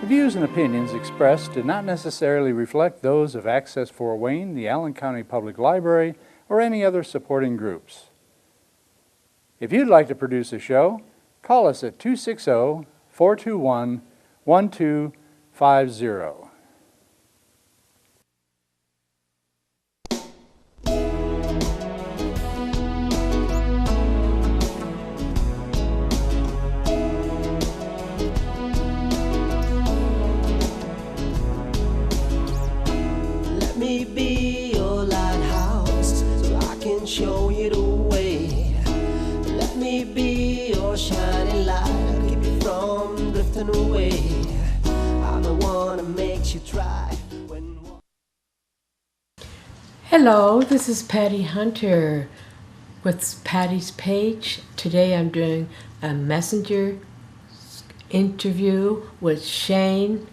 The views and opinions expressed do not necessarily reflect those of Access Fort Wayne, the Allen County Public Library, or any other supporting groups. If you'd like to produce a show, call us at 260-421-1250. Let me be your lighthouse so I can show you the way. Let me be your shining light, I'll keep you from drifting away. I'm the one that makes you try when... Hello, this is Patty Hunter with Patty's Page. Today I'm doing a messenger interview with Shane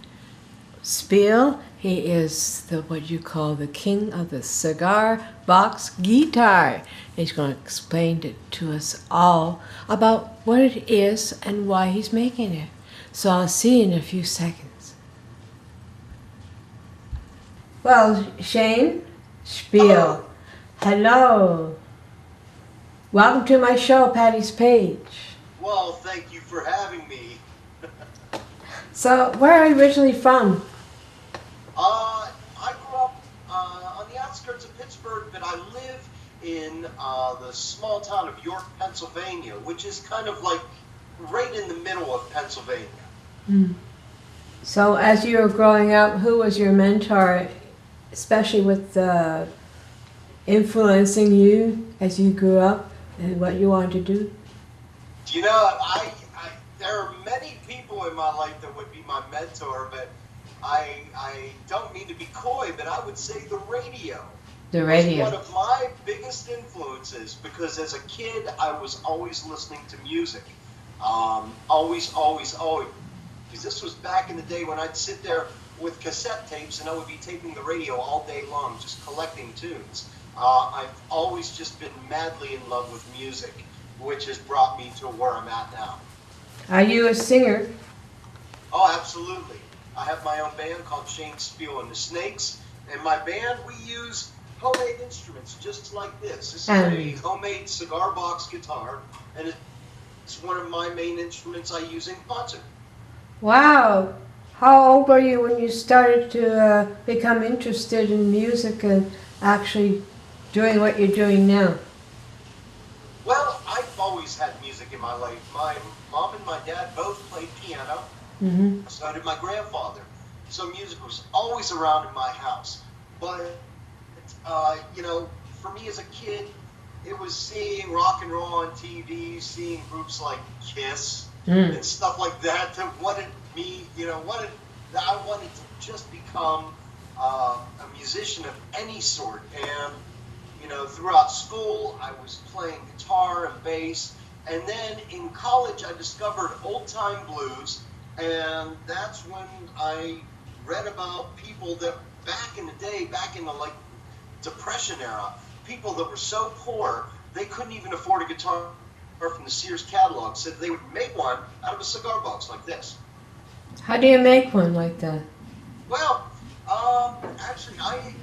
Speal. He is what you call the king of the cigar box guitar. He's going to explain it to us all about what it is and why he's making it. So I'll see you in a few seconds. Well, Shane Speal, hello. Welcome to my show, Patty's Page. Well, thank you for having me. So, where are you originally from? I grew up on the outskirts of Pittsburgh, but I live in the small town of York, Pennsylvania, which is kind of like right in the middle of Pennsylvania. So, as you were growing up, who was your mentor, especially with influencing you as you grew up and what you wanted to do? You know, there are many people in my life that would be my mentor, but I don't mean to be coy, but I would say the radio. The radio. Was one of my biggest influences, because as a kid I was always listening to music. Always. Because this was back in the day when I'd sit there with cassette tapes and I would be taping the radio all day long, just collecting tunes. I've always just been madly in love with music, which has brought me to where I'm at now. Are you a singer? Oh, absolutely. I have my own band called Shane Speal and the Snakes, and my band, we use homemade instruments just like this. This is a homemade cigar box guitar, and it's one of my main instruments I use in concert. Wow. How old were you when you started to become interested in music and actually doing what you're doing now? Well, I've always had music in my life. My mom and my dad both played piano. So did my grandfather. So music was always around in my house. But, you know, for me as a kid, it was seeing rock and roll on TV, seeing groups like Kiss and stuff like that wanted me, I wanted to just become a musician of any sort. And, throughout school, I was playing guitar and bass. And then in college, I discovered old-time blues. And that's when I read about people that back in the day, back in the Depression era, people that were so poor, they couldn't even afford a guitar from the Sears catalog, so they would make one out of a cigar box like this. How do you make one like that? Well, actually, I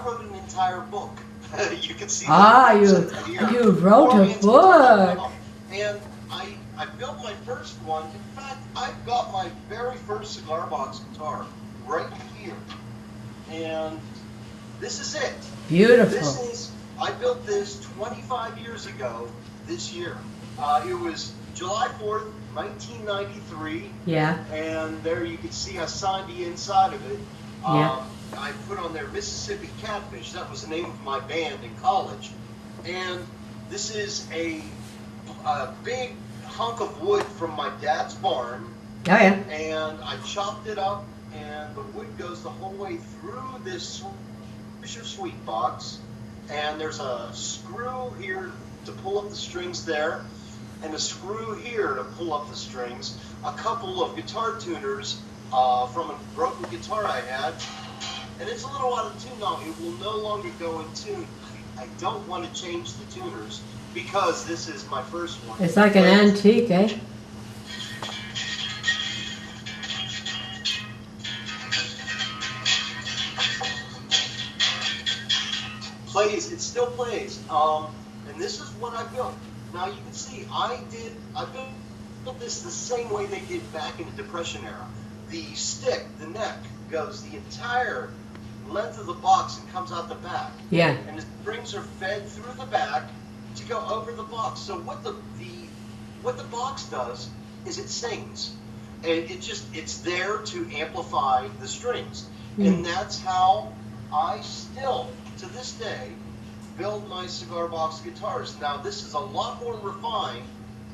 wrote an entire book. You can see you wrote a book. And I built my first one. In fact, I've got my very first cigar box guitar right here. And this is it. Beautiful. I built this 25 years ago this year. It was July 4th, 1993. Yeah. And there you can see I signed the inside of it. Yeah. I put on there Mississippi Catfish. That was the name of my band in college. And this is a big hunk of wood from my dad's barn. Oh, yeah. And I chopped it up, and the wood goes the whole way through this Swisher Sweet box. And there's a screw here to pull up the strings there, and a screw here to pull up the strings. A couple of guitar tuners from a broken guitar I had. And it's a little out of tune now. It will no longer go in tune. I don't want to change the tuners because this is my first one. It's like an antique, eh? still plays. And this is what I built. Now you can see I built this the same way they did back in the Depression era. The stick, the neck, goes the entire length of the box and comes out the back. Yeah. And the strings are fed through the back to go over the box. So what the box does is it sings. And it's there to amplify the strings. And that's how I still, to this day, build my cigar box guitars. Now, this is a lot more refined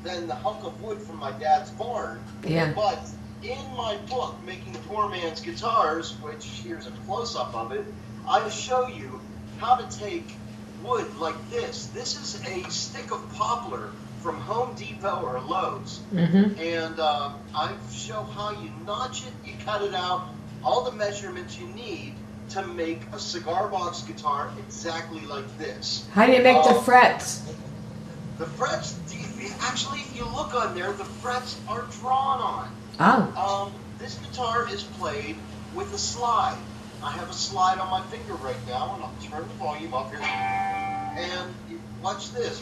than the hunk of wood from my dad's barn. Yeah. But in my book, Making Poor Man's Guitars, which here's a close-up of it, I show you how to take wood like this. This is a stick of poplar from Home Depot or Lowe's. And I show how you notch it, you cut it out, all the measurements you need to make a cigar box guitar exactly like this. How do you make the frets? The frets, actually, if you look on there, the frets are drawn on. Oh. This guitar is played with a slide. I have a slide on my finger right now, and I'll turn the volume up here. And watch this.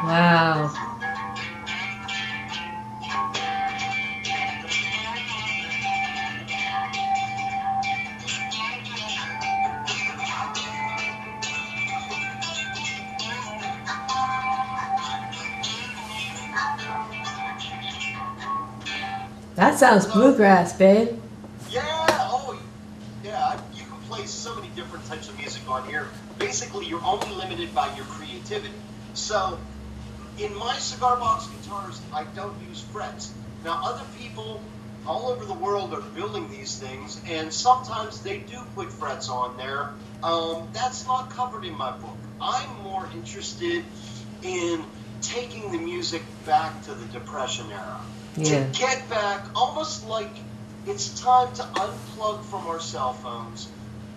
Wow. That sounds bluegrass, babe. Yeah, oh, yeah, you can play so many different types of music on here. Basically, you're only limited by your creativity. So, in my cigar box guitars, I don't use frets. Now, other people all over the world are building these things, and sometimes they do put frets on there. That's not covered in my book. I'm more interested in taking the music back to the Depression era. Yeah. To get back, almost like it's time to unplug from our cell phones,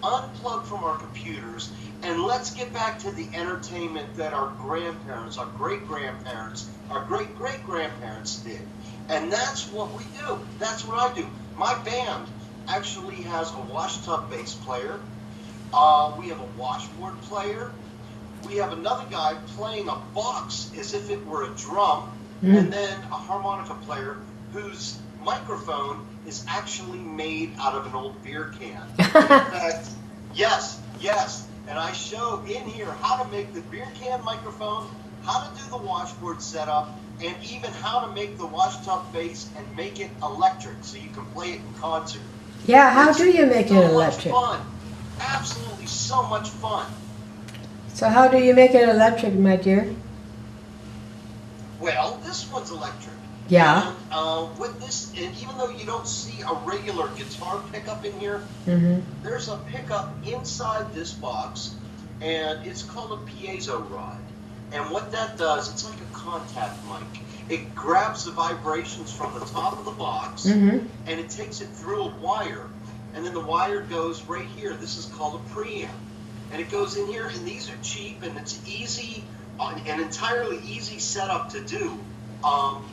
unplug from our computers, and let's get back to the entertainment that our grandparents, our great-grandparents, our great-great-grandparents did. And that's what we do. That's what I do. My band actually has a washtub bass player. We have a washboard player. We have another guy playing a box as if it were a drum. And then a harmonica player whose microphone is actually made out of an old beer can. In fact, yes. And I show in here how to make the beer can microphone, how to do the washboard setup, and even how to make the washtub bass and make it electric so you can play it in concert. Yeah, how do you make it electric? So much fun. Absolutely so much fun. So how do you make it electric, my dear? Well, this one's electric. Yeah. And with this, and even though you don't see a regular guitar pickup in here, there's a pickup inside this box, and it's called a piezo rod. And what that does, it's like a contact mic. It grabs the vibrations from the top of the box, and it takes it through a wire, and then the wire goes right here. This is called a preamp. And it goes in here, and these are cheap, and it's easy, an entirely easy setup to do.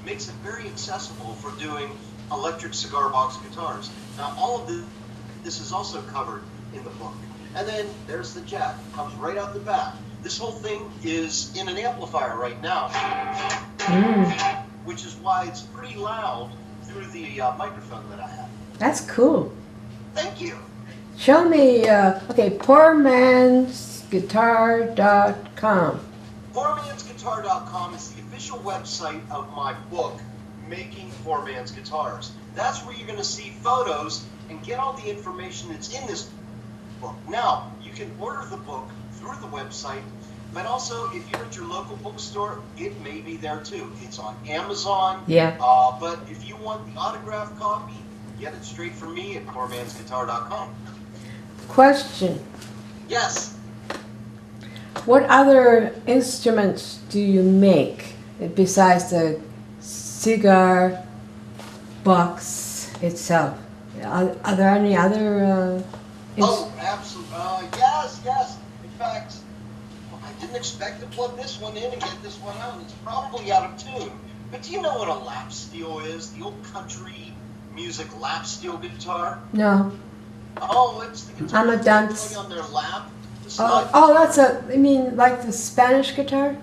Makes it very accessible for doing electric cigar box guitars. Now, all of this is also covered in the book. And then there's the jack. It comes right out the back. This whole thing is in an amplifier right now, which is why it's pretty loud through the microphone that I have. That's cool. Thank you. Show me, okay, poormansguitar.com. Poormansguitar.com is the official website of my book, Making Poor Man's Guitars. That's where you're going to see photos and get all the information that's in this book. Now, you can order the book through the website, but also if you're at your local bookstore, it may be there too. It's on Amazon. Yeah. But if you want the autographed copy, get it straight from me at poormansguitar.com. Question. Yes. What other instruments do you make besides the cigar box itself? Are there any other Oh, absolutely. Yes. In fact, I didn't expect to plug this one in and get this one out. It's probably out of tune. But do you know what a lap steel is? The old country music lap steel guitar? No. Oh, it's the guitar I'm a they dunce. play on their lap. The Oh, slide oh, guitar. you mean like the Spanish guitar?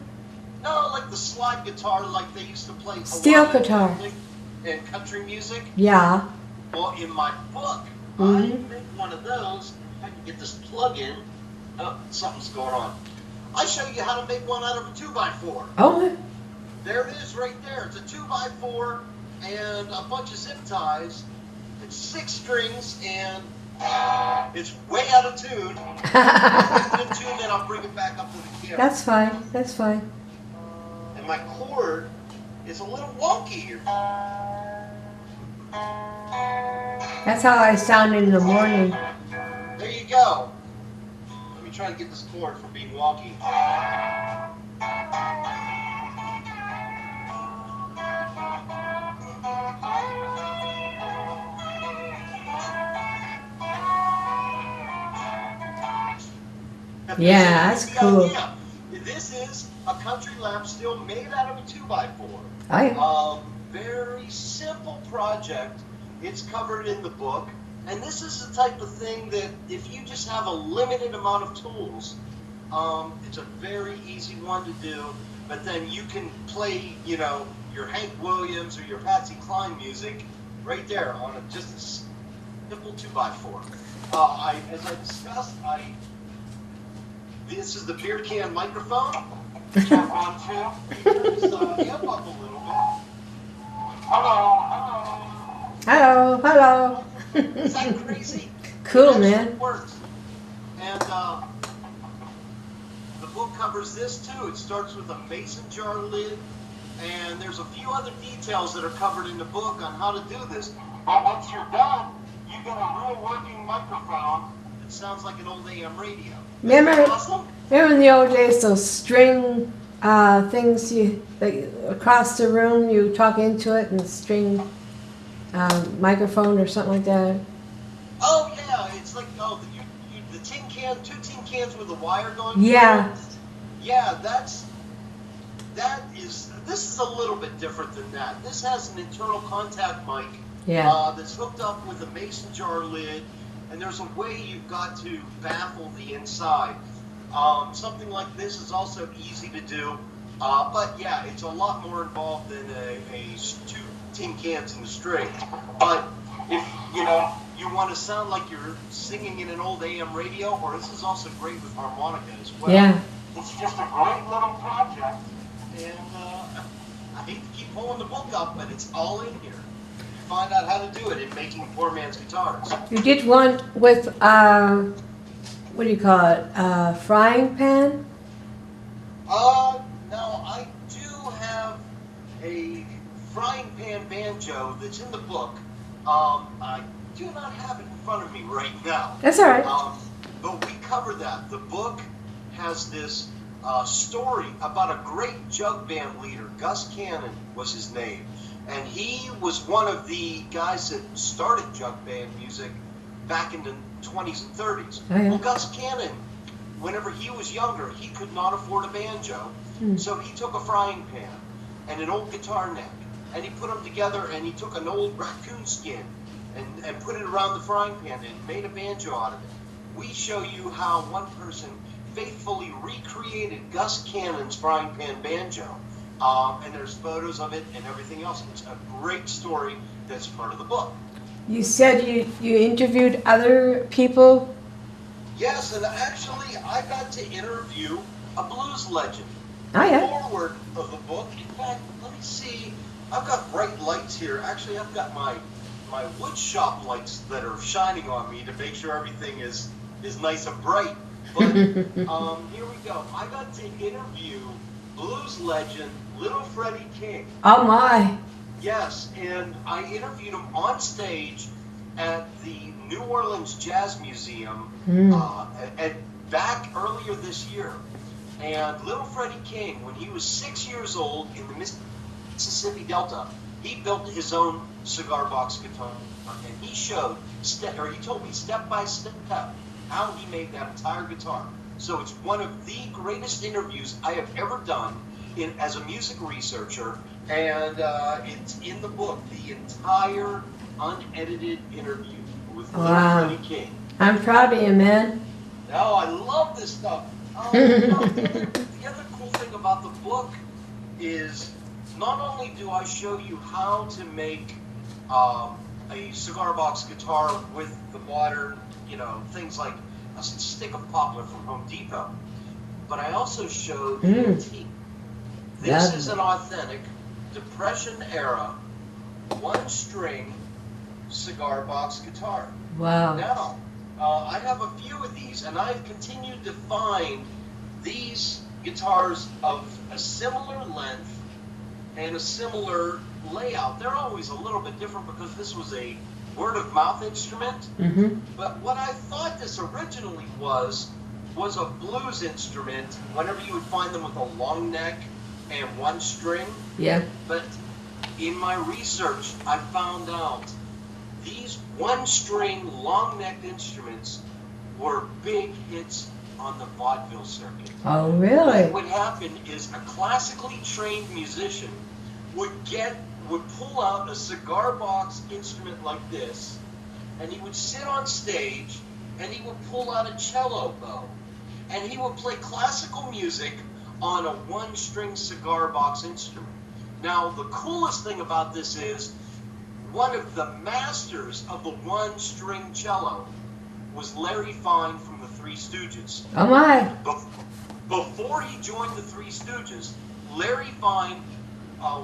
No, like the slide guitar like they used to play a Steel lot of guitar. music and country music. Yeah. Well, in my book, I Mhm. make one of those. I can get this plug in. Oh, something's going on. I show you how to make one out of a 2x4. Oh, There it is right there. It's a 2x4 and a bunch of zip ties. It's 6 strings and it's way out of tune. I'll get it in tune and I'll bring it back up to the camera. that's fine. That's fine. And my chord is a little wonky here. That's how I sound in the morning. There you go. Let me try to get this chord from being wonky. Yeah, that's the cool. idea. This is a country lap steel made out of a 2x4. Oh, yeah. Very simple project. It's covered in the book. And this is the type of thing that if you just have a limited amount of tools, it's a very easy one to do. But then you can play, you know, your Hank Williams or your Patsy Cline music right there on just a simple 2x4. As I discussed, this is the beer can microphone, which I'm on to. Turn this amp up a little bit. Hello. Hello, hello. Is that crazy? Cool, It actually man. works. And the book covers this too. It starts with a mason jar lid, and there's a few other details that are covered in the book on how to do this. But once you're done, you get a real working microphone that sounds like an old AM radio. Isn't that Remember, awesome? remember in the old days those string things across the room, you talk into it and string microphone or something like that? Oh yeah, it's like the tin can, 2 tin cans with a wire going. Yeah. through it. Yeah, this is a little bit different than that. This has an internal contact mic. Yeah. That's hooked up with a mason jar lid, and there's a way you've got to baffle the inside. Something like this is also easy to do, but yeah, it's a lot more involved than a 2 tin cans and a string. But if you want to sound like you're singing in an old AM radio, or this is also great with harmonica as well. Yeah. It's just a great little project, and I hate to keep pulling the book up, but it's all in here. You find out how to do it in making poor man's guitars. You did one with, what do you call it, frying pan? No, I do have a frying pan banjo that's in the book. I do not have it in front of me right now. That's all right. But we cover that. The book has this story about a great jug band leader. Gus Cannon was his name. And he was one of the guys that started jug band music back in the 20s and 30s. Oh, yeah. Well, Gus Cannon, whenever he was younger, he could not afford a banjo. So he took a frying pan and an old guitar neck, and he put them together, and he took an old raccoon skin and put it around the frying pan and made a banjo out of it. We show you how one person faithfully recreated Gus Cannon's frying pan banjo. And there's photos of it and everything else. It's a great story that's part of the book. You said you interviewed other people? Yes, and actually I got to interview a blues legend. Oh, yeah. The forward of the book. In fact, let me see. I've got bright lights here. Actually, I've got my wood shop lights that are shining on me to make sure everything is nice and bright. But here we go. I got to interview blues legend Little Freddie King. Oh, my. Yes, and I interviewed him on stage at the New Orleans Jazz Museum back earlier this year. And Little Freddie King, when he was 6 years old in the Mississippi Delta, he built his own cigar box guitar, and he showed, he told me step by step how he made that entire guitar. So it's one of the greatest interviews I have ever done as a music researcher, And it's in the book, the entire unedited interview with Wow. Freddie King. I'm proud of you, man. Oh, I love this stuff. The other cool thing about the book is not only do I show you how to make a cigar box guitar with the modern, things like a stick of poplar from Home Depot, but I also show the antique. This is an authentic Depression era one-string cigar box guitar. Wow. Now, I have a few of these, and I've continued to find these guitars of a similar length and a similar layout. They're always a little bit different because this was a word-of-mouth instrument. Mm-hmm. But what I thought this originally was a blues instrument. Whenever you would find them with a long neck and one string. Yeah. But in my research, I found out these one-string, long-necked instruments were big hits on the vaudeville circuit. Oh, really? What would happen is a classically trained musician would pull out a cigar box instrument like this, and he would sit on stage, and he would pull out a cello bow, and he would play classical music on a one-string cigar box instrument. Now, the coolest thing about this is one of the masters of the one-string cello was Larry Fine from the Three Stooges. Oh, my. Before he joined the Three Stooges, Larry Fine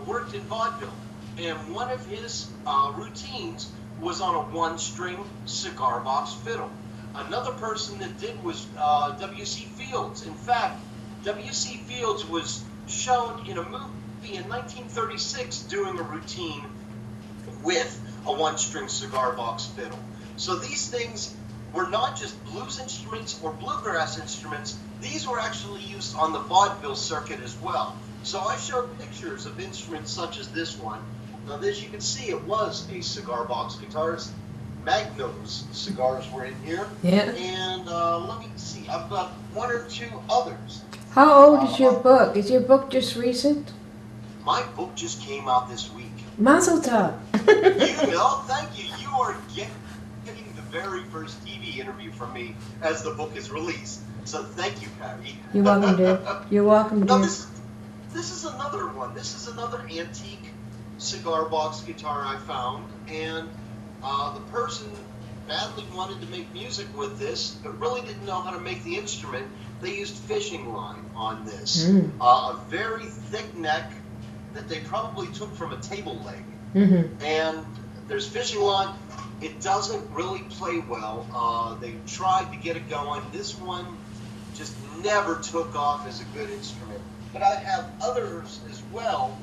worked in vaudeville, and one of his routines was on a one-string cigar box fiddle. Another person that did was W.C. Fields. In fact, W.C. Fields was shown in a movie in 1936 doing a routine with a one-string cigar box fiddle. So these things were not just blues instruments or bluegrass instruments. These were actually used on the vaudeville circuit as well. So I showed pictures of instruments such as this one. Now, as you can see, it was a cigar box guitar. Magnum's cigars were in here. Yeah. And let me see, I've got one or two others. How old is your book? Is your book just recent? My book just came out this week. Mazel tov. Thank you. You are getting the very first TV interview from me as the book is released. So thank you, Patty. You're welcome, dear. You're welcome, Now, dear. this is another one. This is another antique cigar box guitar I found, and the person badly wanted to make music with this, but really didn't know how to make the instrument. They used fishing line on this. A very thick neck that they probably took from a table leg. Mm-hmm. And there's fishing line. It doesn't really play well. They tried to get it going. This one just never took off as a good instrument. But I have others as well,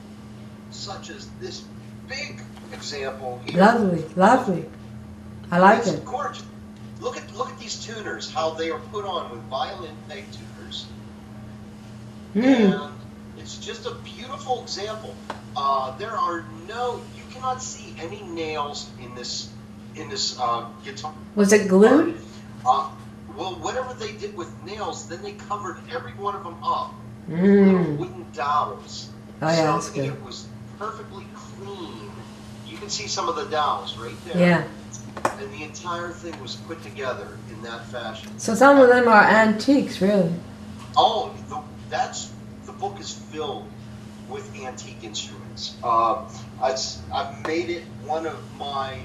such as this big example here. Lovely, lovely. I like It's it. gorgeous. Look at these tuners, how they are put on with violin peg tuners. And it's just a beautiful example. You cannot see any nails in this guitar. Was it glued? Well, whatever they did with nails, then they covered every one of them up with little wooden dowels. Oh, yeah, so that's good. it was perfectly clean. You can see some of the dowels right there. Yeah. And the entire thing was put together in that fashion. So some of them are antiques, really. Oh, the book is filled with antique instruments. I've made it one of my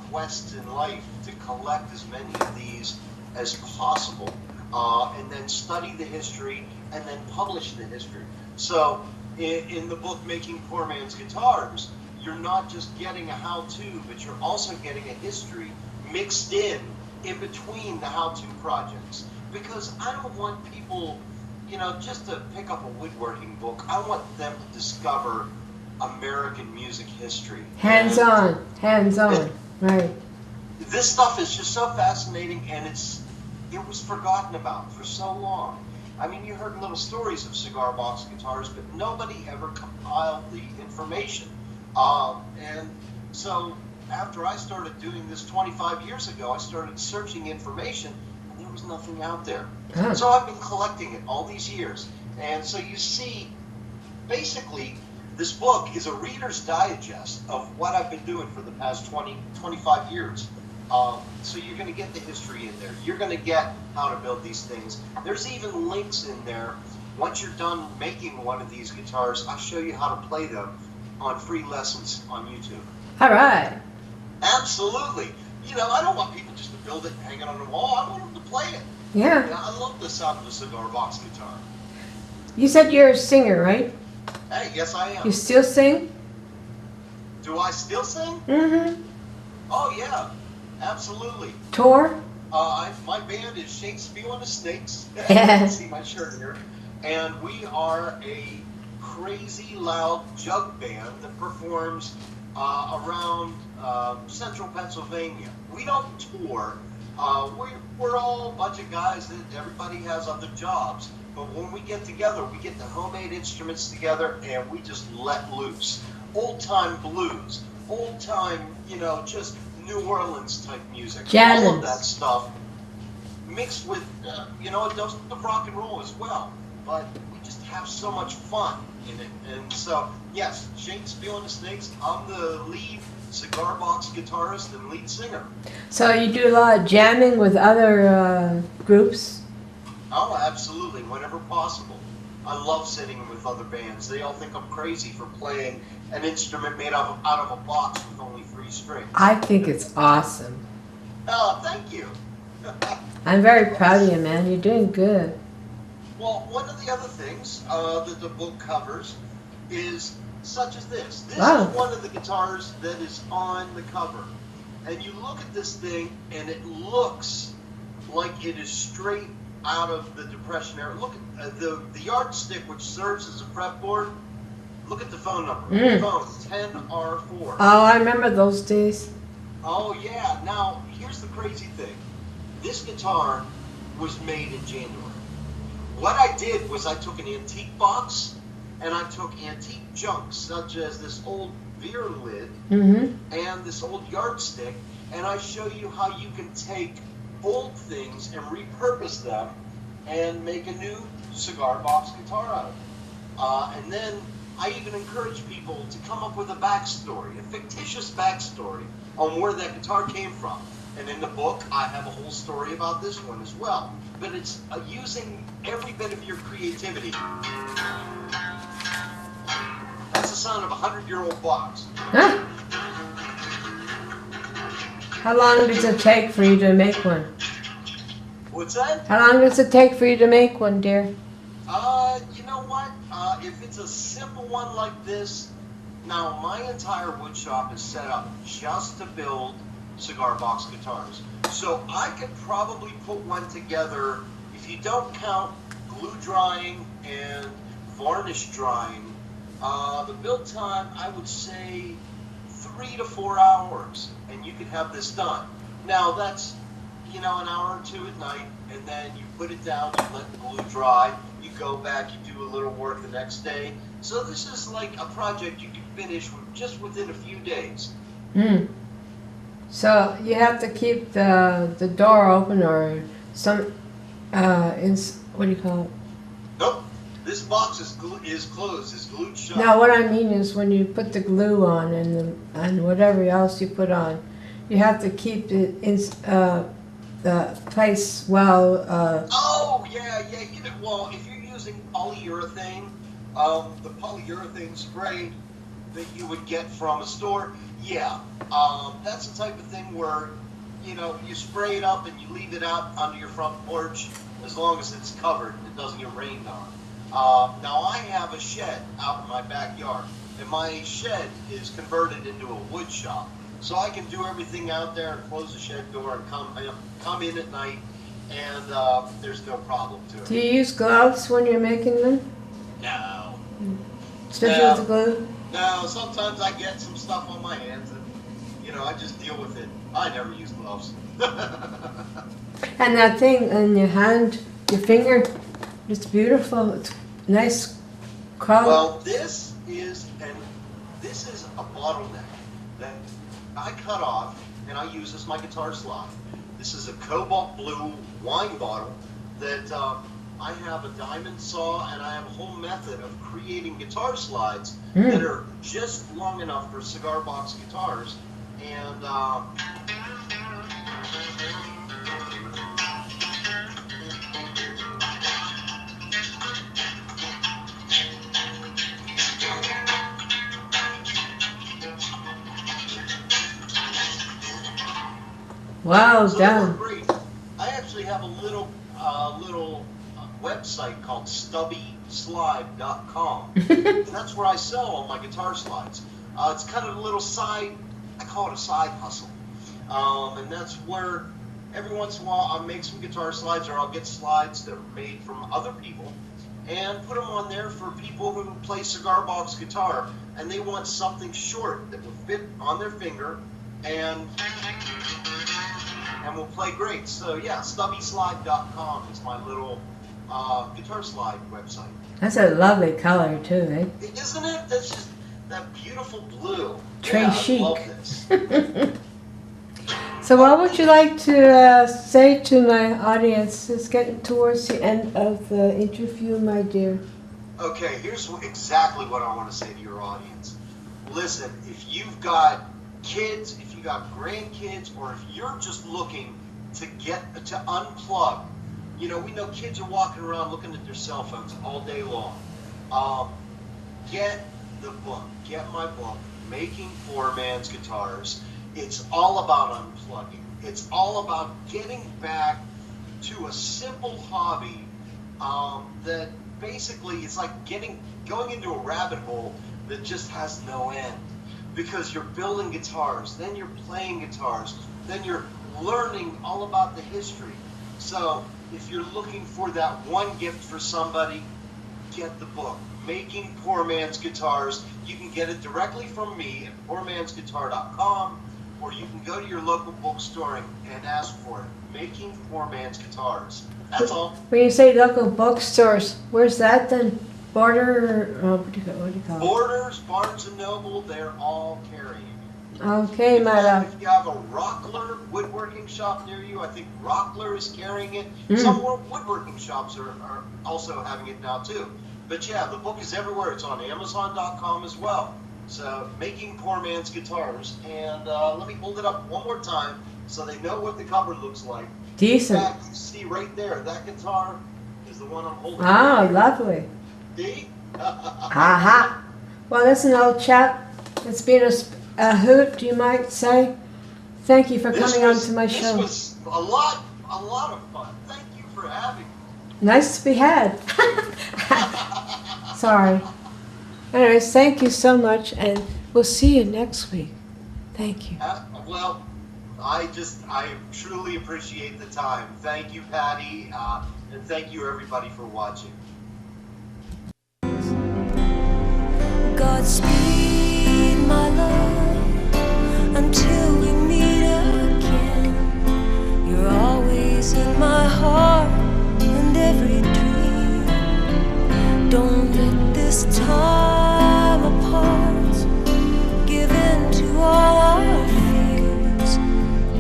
quests in life to collect as many of these as possible, and then study the history and then publish the history. So in the book, Making Poor Man's Guitars, you're not just getting a how-to, but you're also getting a history mixed in between the how-to projects. Because I don't want people, just to pick up a woodworking book. I want them to discover American music history. Hands-on, right. This stuff is just so fascinating, and it was forgotten about for so long. I mean, you heard little stories of cigar box guitars, but nobody ever compiled the information. And so after I started doing this 25 years ago, I started searching information, and there was nothing out there. Huh. So I've been collecting it all these years. And so you see basically, this book is a reader's digest of what I've been doing for the past 20, 25 years. So you're going to get the history in there. You're going to get how to build these things. There's even links in there. Once you're done making one of these guitars, I'll show you how to play them on free lessons on YouTube. All right. Absolutely. You know, I don't want people just to build it and hang it on the wall. I want them to play it. Yeah. I love the sound of a cigar box guitar. You said you're a singer, right? Hey, yes I am. You still sing? Do I still sing? Mm-hmm. Oh yeah, absolutely. Tour? My band is Speal and the Snakes. You Yeah. can see my shirt here. And we are a crazy loud jug band that performs around central Pennsylvania. We don't tour. We're all a bunch of guys that everybody has other jobs. But when we get together, we get the homemade instruments together and we just let loose. Old-time blues, old-time, you know, just New Orleans type music. Jamming. All of that stuff mixed with, you know, a dose of rock and roll as well. But we just have so much fun in it. And so, yes, Speal and the Snakes, I'm the lead cigar box guitarist and lead singer. So you do a lot of jamming with other groups? Oh, absolutely, whenever possible. I love sitting with other bands. They all think I'm crazy for playing an instrument made out of a box with only 3 strings. I think it's awesome. Oh, thank you. I'm very proud of you, man. You're doing good. Well, one of the other things that the book covers is such as this. This Wow. is one of the guitars that is on the cover. And you look at this thing, and it looks like it is straight out of the Depression era. Look at the yardstick, which serves as a fretboard. Look at the phone number. Phone 10R4. Oh, I remember those days. Oh yeah. Now here's the crazy thing. This guitar was made in January. What I did was I took an antique box and I took antique junk such as this old beer lid and this old yardstick, and I show you how you can take old things and repurpose them and make a new cigar box guitar out of it. And then I even encourage people to come up with a backstory, a fictitious backstory on where that guitar came from. And in the book, I have a whole story about this one as well. But it's using every bit of your creativity. That's the sound of a 100-year-old box. Huh? How long does it take for you to make one? What's that? How long does it take for you to make one, dear? You know what? If it's a simple one like this, now my entire wood shop is set up just to build cigar box guitars. So I could probably put one together, if you don't count glue drying and varnish drying, the build time, I would say 3 to 4 hours, and you could have this done. Now that's, you know, an hour or 2 at night, and then you put it down, you let the glue dry, you go back, you do a little work the next day. So this is like a project you can finish just within a few days. So you have to keep the door open or some, what do you call it? Nope, this box is closed, is glued shut. No, what I mean is when you put the glue on and whatever else you put on, you have to keep it in the place well. Oh yeah. You know, well, if you're using polyurethane, the polyurethane spray that you would get from a store, yeah, that's the type of thing where, you know, you spray it up and you leave it out under your front porch as long as it's covered and it doesn't get rained on. Now I have a shed out in my backyard, and my shed is converted into a wood shop. So I can do everything out there and close the shed door and come in at night, and there's no problem to it. Do you use gloves when you're making them? No. Especially with the glue? No, sometimes I get some stuff on my hands and, you know, I just deal with it. I never use gloves. And that thing in your hand, your finger, it's beautiful. It's nice color. Well, this is a bottleneck that I cut off and I use as my guitar slot. This is a cobalt blue wine bottle that I have a diamond saw, and I have a whole method of creating guitar slides that are just long enough for cigar box guitars. And Wow, so they done. work great. I actually have a little website called stubbyslide.com. And that's where I sell all my guitar slides. It's kind of a little side, I call it a side hustle. And that's where every once in a while I'll make some guitar slides, or I'll get slides that are made from other people and put them on there for people who play cigar box guitar and they want something short that will fit on their finger and will play great. So yeah, stubbyslide.com is my little guitar slide website. That's a lovely color too, eh? Isn't it? That's just that beautiful blue. Très yeah, chic. I love this. So what would you like to say to my audience? It's getting towards the end of the interview, my dear. Okay, here's exactly what I want to say to your audience. Listen, if you've got kids, if you've got grandkids, or if you're just looking to unplug, you know, we know kids are walking around looking at their cell phones all day long. Get the book, get my book, Making Poor Man's Guitars. It's all about unplugging. It's all about getting back to a simple hobby that basically it's like going into a rabbit hole that just has no end. Because you're building guitars, then you're playing guitars, then you're learning all about the history. So if you're looking for that one gift for somebody, get the book, Making Poor Man's Guitars. You can get it directly from me at poormansguitar.com, or you can go to your local bookstore and ask for it, Making Poor Man's Guitars. That's all. When you say local bookstores, where's that then? Border, what do you call it? Borders, Barnes & Noble, they're all carrying it. Okay, my love. If you have a Rockler woodworking shop near you, I think Rockler is carrying it. Some more woodworking shops are also having it now too. But yeah, the book is everywhere. It's on Amazon.com as well. So, Making Poor Man's Guitars. And let me hold it up one more time so they know what the cover looks like. Decent. In fact, you see right there, that guitar is the one I'm holding. Ah, lovely. See? Aha. Well, listen, old chap, it's been a hoot, you might say. Thank you for coming on to my show. This was a lot of fun. Thank you for having me. Nice to be had. Sorry. Anyways, thank you so much, and we'll see you next week. Thank you. Well, I truly appreciate the time. Thank you, Patty, and thank you, everybody, for watching. Godspeed, my love, until we meet again. You're always in my heart and every dream. Don't let this time apart give in to all our fears.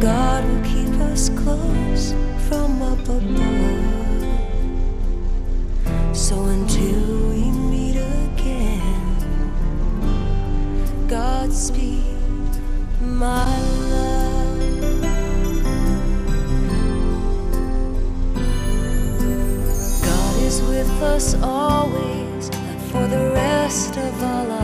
God will keep us close from up above. So until we meet again, Godspeed, my love. God is with us always, and for the rest of our lives.